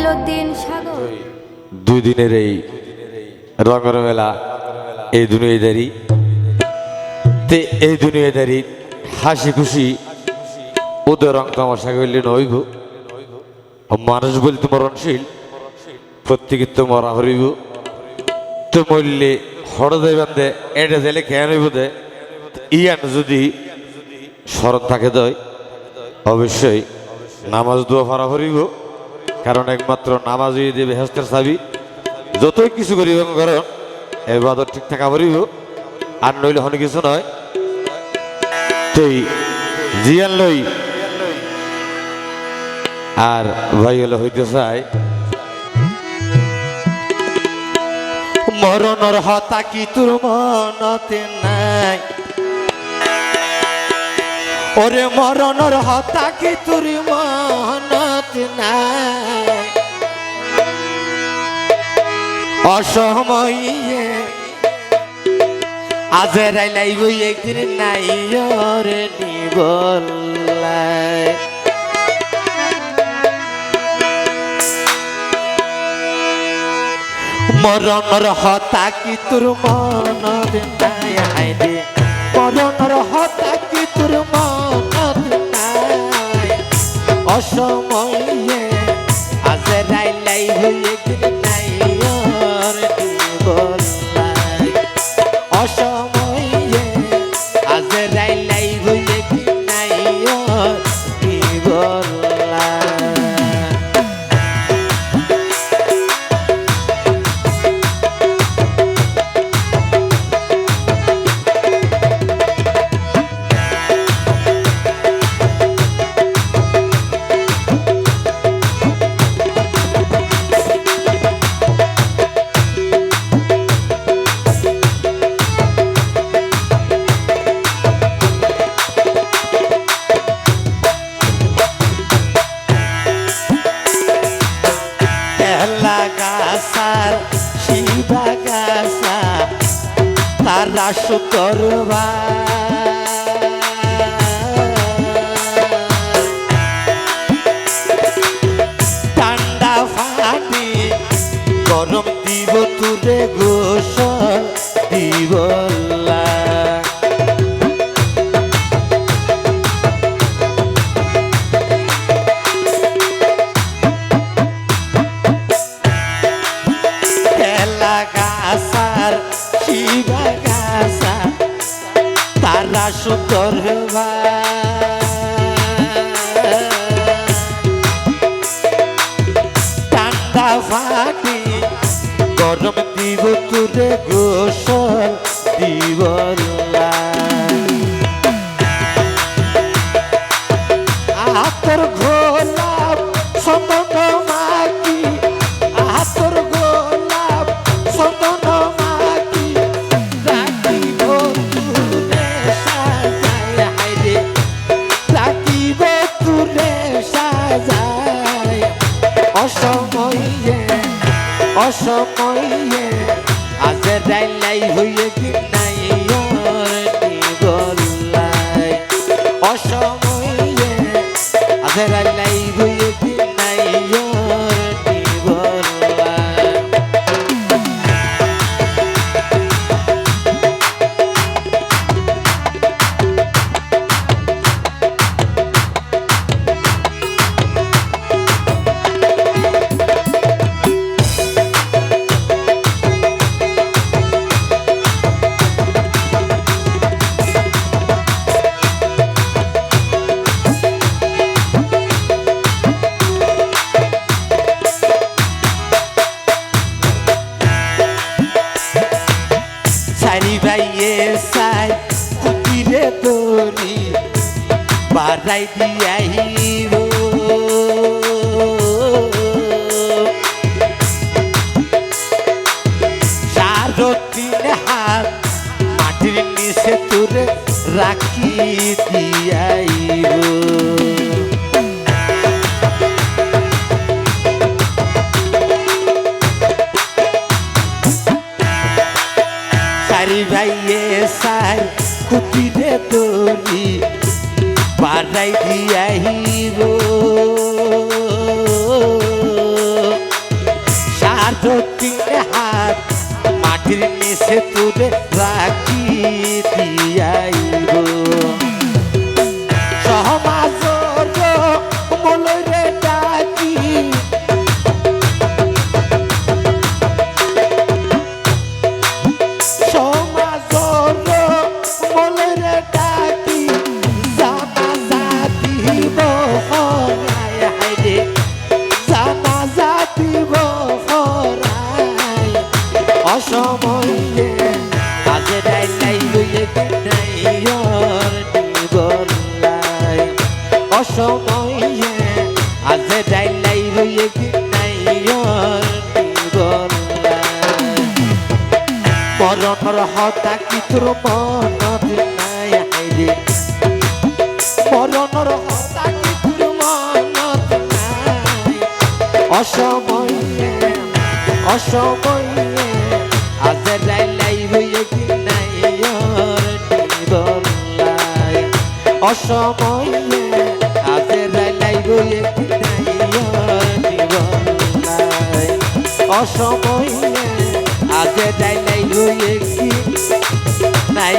মঈনুদ্দিন সাগর। 2 দিনের এই রঙের মেলা, এই দুনিয়াদারি এই দুনিয়াদারি হাসি খুশি ওদের রং তামাশা করলে নইব। মানুষ বলতে মরণশীল, প্রত্যেকের তো মরা হরিব। তো মরলে হরদে বান্ধে এটা দিলে খেয়ে নইব দে। ইয়ান যদি স্মরণ থাকে দয়, অবশ্যই নামাজ দোয়া ফারা হরিব। কারণ একমাত্র নামাজই দেবে বেহেশতের চাবি। যতই কিছু করিব কারণ এবাদত ঠিক থাকা হরিব, আর নইলে হন কিছু নয়। তুই জিয়ান লই আর ভাই হলে হইতে চাই মরণর হতা কি তোর মনতে নাই, ওরে মরণর হতা কি তোর মনতে নাই। অসময়ে আজরাই লাইব একদিন নাই রে নিবল্লাই। মরণর হতা কি তোর মনতে নাই, হাইরে মরণর হতা কি তোর মনতে নাই। অসময়ে আজরাই লাইব একদিন নাই রে নিবল্লাই। অসময়ে আজরাই লাইব একদিন নাই নিবল্লাই। তারা সুতরবা ঠান্ডা ফাটি গরম দিব তুরে গোসল দিবলা। গাছার শিবা গাছা তারা সুতর ঠান্ডা ফাটি গরম দিব তুরে গোসল দিবলা। আতর গোলাপ চন্দন মাকি, আতর গোলাপ চন্দন মাকি রাখিব তুরে সাজায়, হাইরে রাখিব তুরে সাজায়। অসময়ে অসময়ে আজরাই লাই হইয়ে কি নাই নিবল্লাই। অসময়ে আজরাই লাই হইয়ে কি নাই নিবল্লাই। সারি ভাইয়ে সাই কুটিরে তোরি বারাই দিয়াইব। সারতিন হাত মাটির নিচে তোরে রাখি দিয়াইব। সারি ভাইয়ে সাই কুটিরে তোরি বারাই দিয়াইব। অসময়ে আজ ডাইলাই রইয়ে কি নাই মরণর হতা কি তোর মনত নাই হাইরে মরণর হতা কি তোর মনত নাই অসময়ে আজ ডাইলাই রইয়ে কি নাই অসময়ে আজ ডাইলাই রইয়ে কি নাই অসময়ে আজ ডাইলাই রইয়ে কি নাই